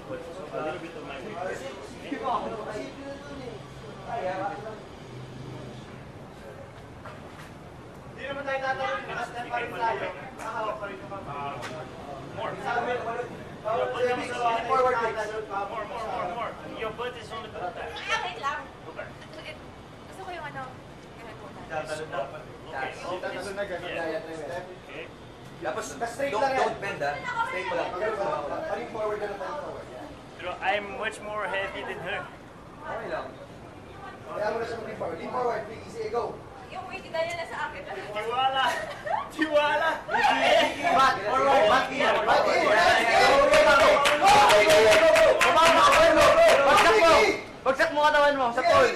a little bit of my weakness. Hindi naman tayo tatawin. Naka-step pa rin tayo. Nakahawak pa rin naman. More. Forward kicks. More. Your butt is on the butt back. Wait lang. Go back. Gusto ko yung ano. Tatalon na. Okay. Tatalon na gano'n. Step. Okay. Tapos, Straight lang yan. don't bend, ha? Straight mo lang. Paring forward na lang, paring forward. Pero I'm much more heavy than her. Okay lang. Kaya mo na siya mag-lean forward. Lean forward, big easy, go. Yung weight dahil na sa akin. Tiwala! Tiwala! Back, forward, back in. Back in. Bagsak mo! Bagsak mo katawan mo sa pole!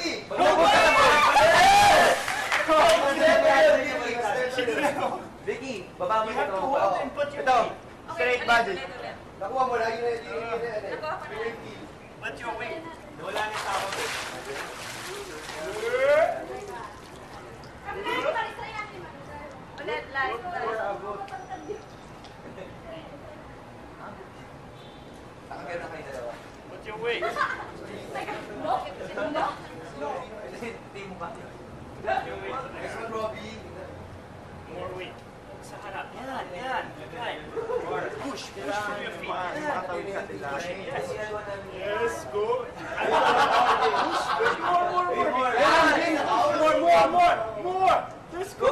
Vicky, baba mo You yung have to katawan mo. hold and put your Ito, weight. straight body. Nakuha mo na, yun. Put your weight. Wala na tao. Ulit, live. Nakagano na kayo dalawa. Put your weight. Hindi mo ba? Put your weight. Next one, Robbie. More weight. Sa harap. Yan. Right. Push through your feet. Yes. Yes, go. More. Let's go.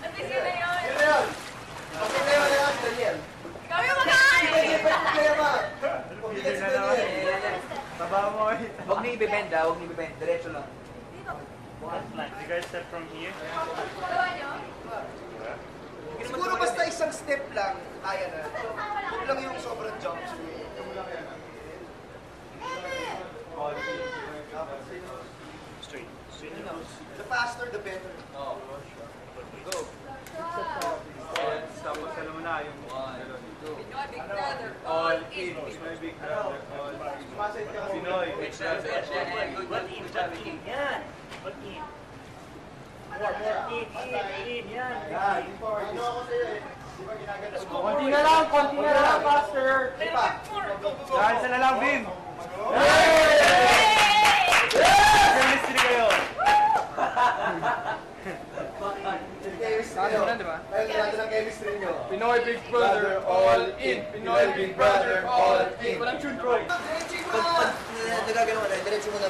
At least yun na yun. Yun na yun. Okay na yun, Daniel. Ikaw yung mag-aari. Huwag niyo ibibend, ha? Huwag niyo ibibend. Diretso lang. One plank. You guys step from here. Gawa nyo? Siguro basta isang step lang, kaya na. Huwag lang yung sobrang jumps. Straight. The faster, the better. Go. Tapos alam mo na yung Pinoy Big Brother. All in. may big brother called Sumasayad ka kasi. Pinoy. Butt in. Yan. Butt in. In. Yan. Lean forward. Ano ako sa'yo eh. Di ba ginagano mo? Konti na lang, faster. Di ba? Dahil sa na lang, Vin. Chemistry kayo. Chemistry nyo. diba? Dahil natin ang chemistry nyo. Pinoy Big Brother, all in. Pinoy Big Brother, all in. Walang tune, bro. Pag nagagano mo na, diretso mo na.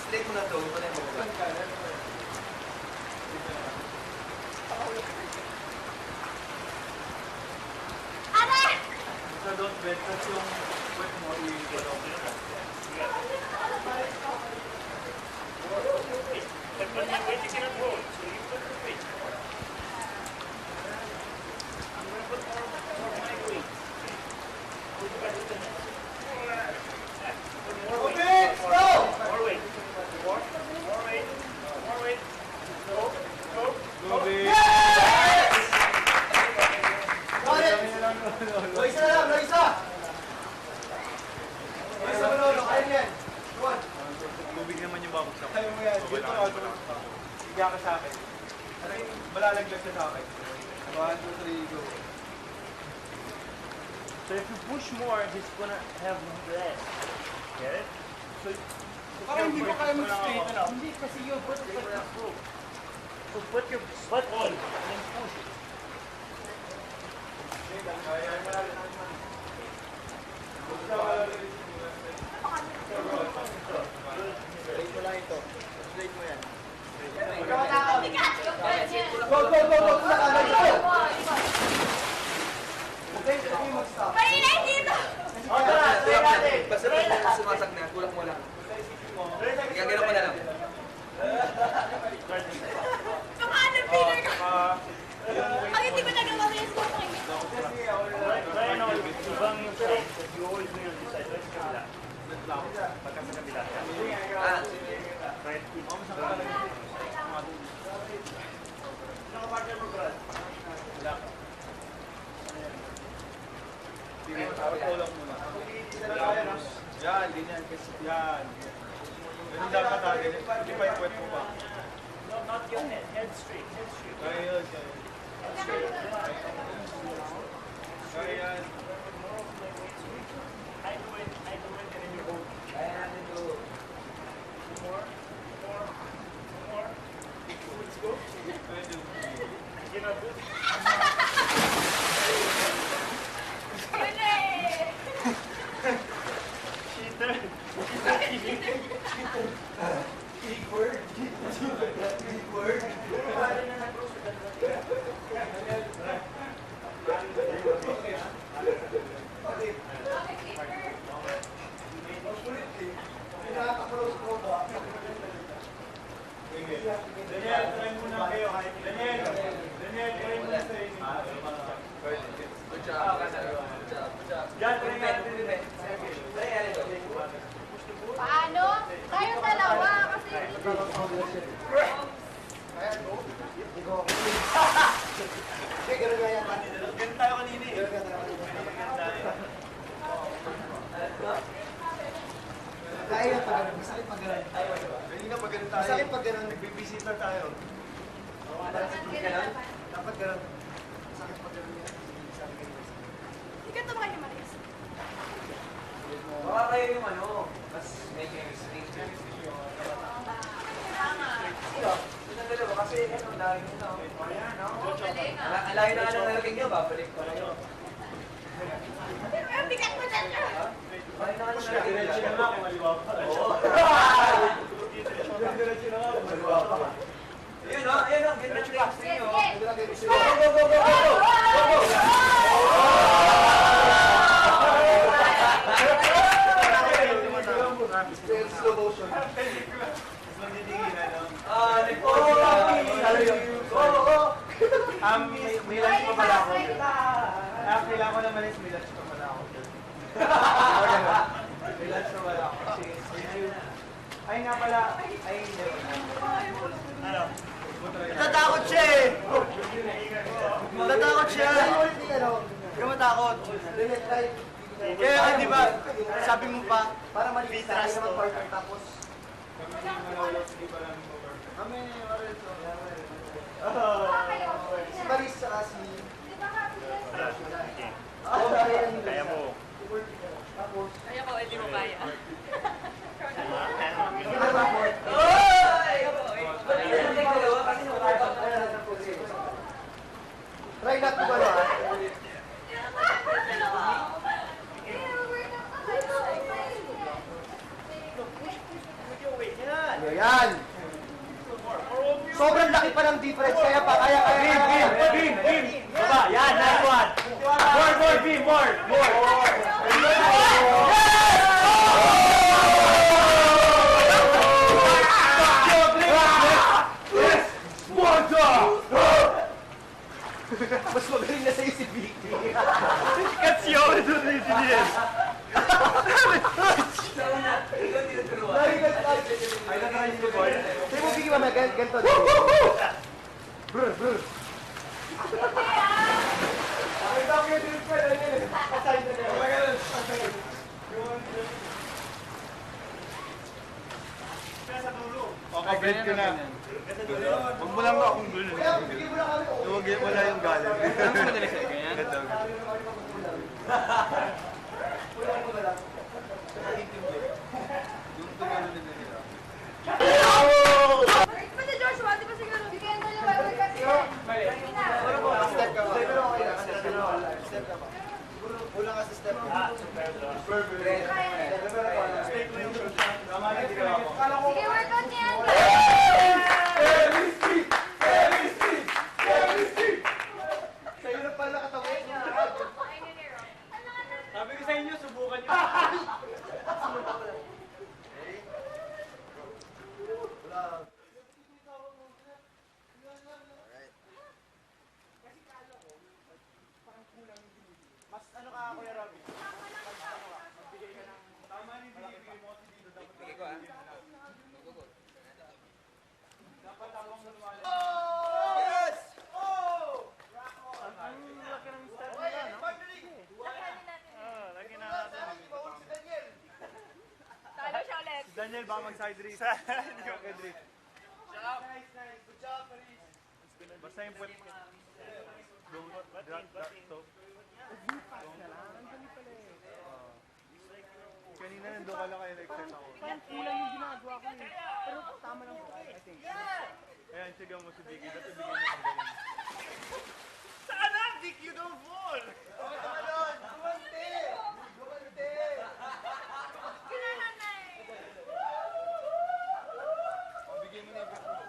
Straight mo na to. Wala mo. Ate! So don't bet, that's yung wet mo But when you wait, you cannot hold. So you put your weight. I'm going to put more of my weight. Put it back to the net. Put more weight. More weight. More weight. Go. Got it! Loisa na lang, Loisa! Loisa mo lolo, kaya yan. Go on. Tubig naman yung babagsak. Kaya mo yan. Dito ako. Higa ka sa akin. Malalaglag ka sa akin. 1, 2, 3, go. So if you push more, he's gonna have less. Get it? Parang hindi mo kaya mag-straight. Hindi kasi your butt is like this, bro. So put your butt in and then push. Straight mo lang ito. Straight mo yan. Bigat! Go! Okay, okay, mag-stop. Marinay dito! Basta pag sumasak na, tulak mo lang. Gagano mo na lang. Paano Peter ka? Ang hindi ko nagawa yung score ko. Try now, ibang yung side. You always do on this side. Let's kabila. Pagka sa kabila. Right. Tulak mo na. Yan, ganyan. Yan. Ganun dapat natin. Hindi pa yung wet mo pa. No, not your head. Head straight, head straight. Kaya yun, kaya yun. Kaya yan. I do it, and then you hold. Kaya natin to. More. Let's go. Pwede. I cannot do it. Cheater. Big word. Big word. Daniel, try muna kayo. Daniel, try muna sa inyo. Good job. Good job. Yan, try natin. Paano? Kayong dalawa kasi Sige, ganun nga yan. Ganun tayo kanina eh. Kaya yan pag ganun. Masakit pag ganun. Kanina pag ganun tayo. Masakit pag ganun. Nagbibisita tayo. Dapat ganun. Masakit pag ganun yan. Sabi ganun. Hindi ka tumakay ni Maris. Baka kayo yung ano, mas may chemistry. Tama. Yun ang dalawa kasi ano, dahil mo na. Oo, galing ah. Ang layo na nga ng nalagay nyo, babalik pa kayo. Ang bigat mo dyan. Layo na nga ng nalagay nyo. Diretso na nga kung maliwa pa. Oo. Diretso na nga kung maliwa pa. Ayun o, ayun o, ganda ng chemistry nyo. Yes. Go, go, go, go, go! Go, go! Slow motion. Magdidingin ano. May lunch pa pala ako. Kailangan ko na malis, may lunch pa pala ako. May lunch pa pala ako. Sige. Ay nga pala, ay hindi. Ano? Natatakot siya eh! Natatakot siya! Huwag ka matakot. Kaya di ba, sabi mo pa, para maliit tayo naman partner tapos. Sige pa lang mo. Kami, Maris. Si Maris saka si... Kaya mo. Tapos, Kaya ko, hindi mo kaya. try not to gano ah. Yan. Sobrang laki pa ng difference, kaya pa, kaya. Beam! Baba! Yan! Nice one! More! Beam! More! Mas magaling na sa'yo si Vicky. Katsyon! Ito na yung sinilin! Ay, natry niyo ba? Sa'yo mo, Vicky, mamaya, ganito. Brr. Ay, bakit yun pa lang yun? Pasahin na kayo. Okay, grade ko na. Huwag mo lang akong gulo. Kaya, bigyan mo na kami. Huwag wala yung galing. Ano mo madali sa'yo? Ganyan? Ganda. Yung tumalo din na nila. Pwede Joshua, di ba siguro? Bigyan mo yung wala kasi. Step ka ba? Step ka ba? Kulang ka sa step ka. Tama na ginawa ko. Sige, work on yan. Sa'yo na pala katawin. Sabi ko sa inyo, subukan nyo. Mas ano ka, Kuya Robby? Tama ni binibigay mo kasi dito dapat. Sige ko ah. Dapat tamang manuwala. Yes! Ang laki ng step Okay, nila, no? partnering! Laki na natin. Bawal si Daniel. Talo siya ulit. Daniel, baka mag-side race. Hindi ko Good race. Nice. Good job, Paris. Basta yung put. Don't drop that soap. Kanina nandun ka lang kayo na-excite ako. Parang kulang yung ginagawa ko eh. Pero tama lang po, I think. Ayan, sigaw mo si Vicky. Dati bigyan niya ang galing. Sana! Dick, you don't fall! Kumante! Kumante! Kinananay. Bigyan mo na yung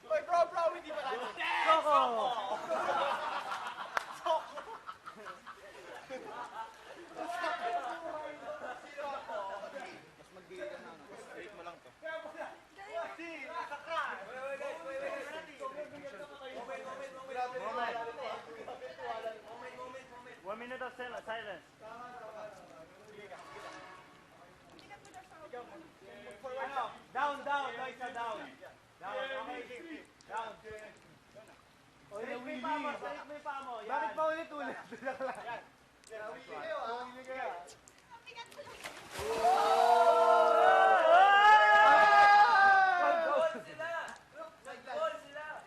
Oy, bro, hindi pa tayo. Coco! Mas magbigay ka na. Wait mo lang to. One minute of silence. Down, Loisa, down. Okay, down. Salit mo yung paa mo, yan. Bakit pa ulit-ulit? Mabigat ko lang.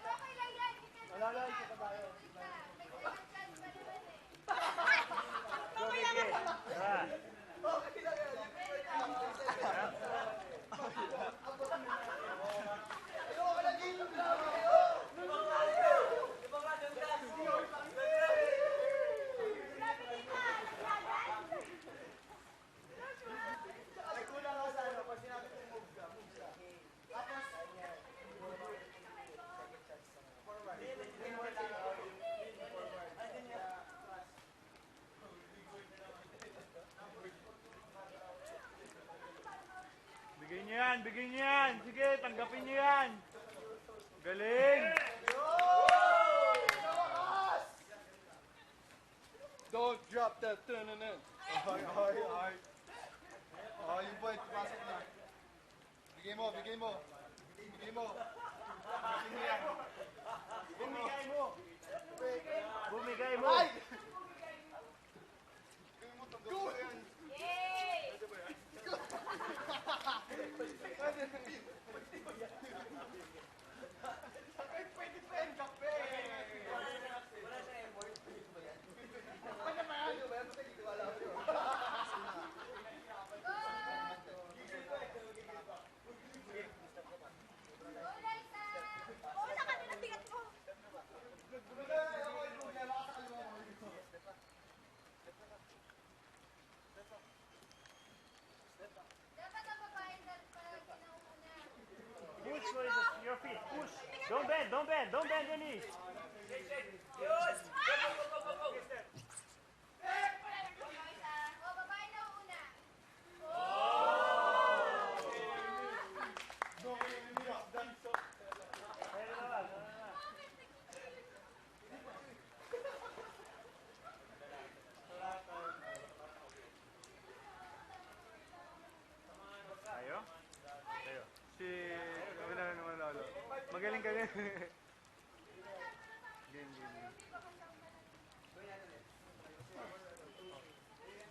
Okay lang yan. Wala lang, isa pa tayo. Mamaya ka pa. Ay, kulang ako sa ano. Pag sinabi kong move ka. Tapos, Bigyan niyo yan, bigyan niyo yan. Sige, tanggapin niyo yan. Galing. don't drop that. Ay. Oh, yung boy, pasok na. Bigay mo. Bigay mo yan. Bumigay mo. Bumigay mo. Ay! Bigay mo, tanggap mo yan. Yay! Pwede pa yan, kape. Ano ba yan? Basta hindi ko alam yun. Go, Liza! Oo, sa kanila bigat mo. Dapat ang babae palagi na una. Push with your feet. Push. Don't bend your knees. Liza, o babae na una. Tayo? Tayo. Si... Wala na naman lalo. Magaling ka rin. Game.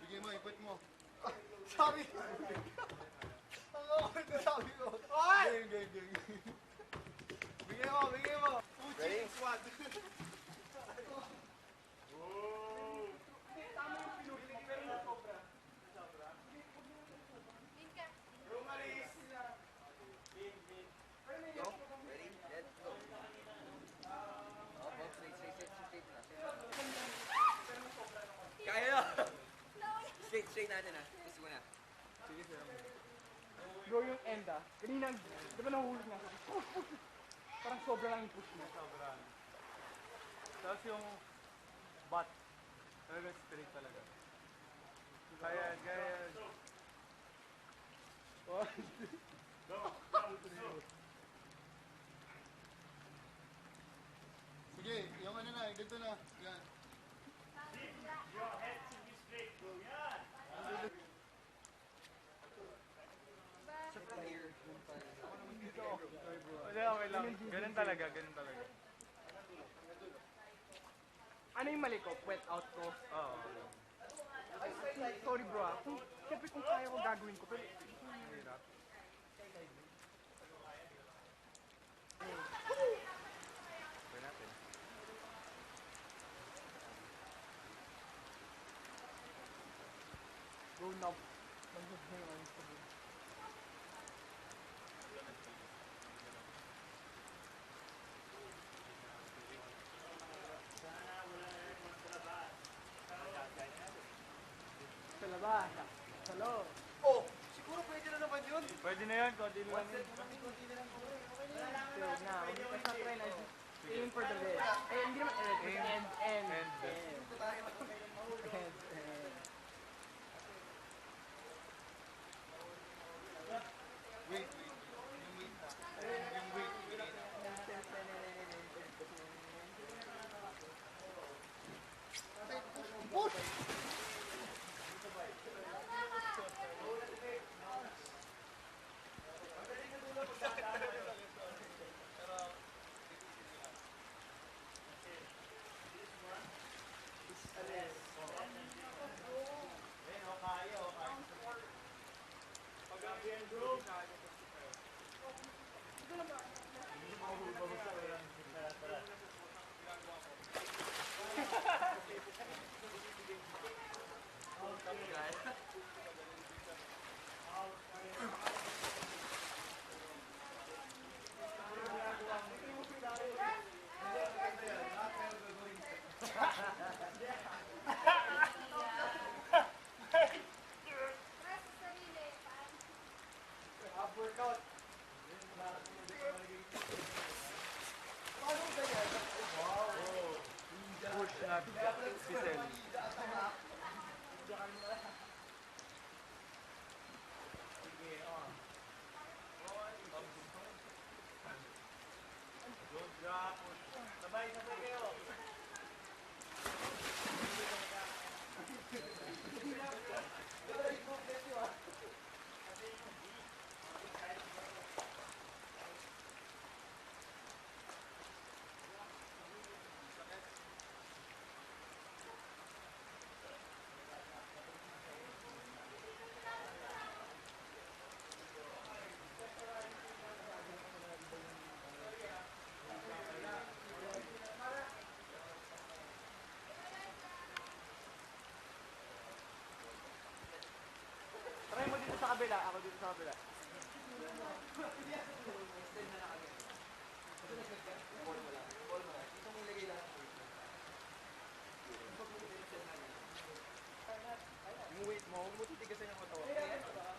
Bigay mo, ipit mo. Sabi ko. Ang okay na sabi ko. Game. Bigay mo. Uchi, squad. Din ka. Kaya na. Straight natin ah. Gusto mo na. Bro, yung end kanina, di ba nahulog na? Parang sobra lang yung push mo. Sobra. Tapos yung butt. Talagang straight talaga. Kaya. Sige, yung ano na, dito na. Yan. Your head should be straight, bro. Yan. Wala, okay lang. Ganun talaga. Ano yung mali ko? Wet out ko? Oo. Sorry bro Siyempre kung kaya ko gagawin ko, pero Hirap. Sa labas. Sa loob. Oh, siguro pwede na naman yun. Pwede na yan, konti lang. Konti na lang. Okay na. Basta try na. Aim for the best. Eh, hindi naman. End. Wait. Yung wait na. Yung wait. Push! Workout. Push na. Pisel. Good job. Sabay kayo. Try mo dito sa kabila. Ako dito sa kabila. Yung weight mo, huwag mo titigasan yung katawan.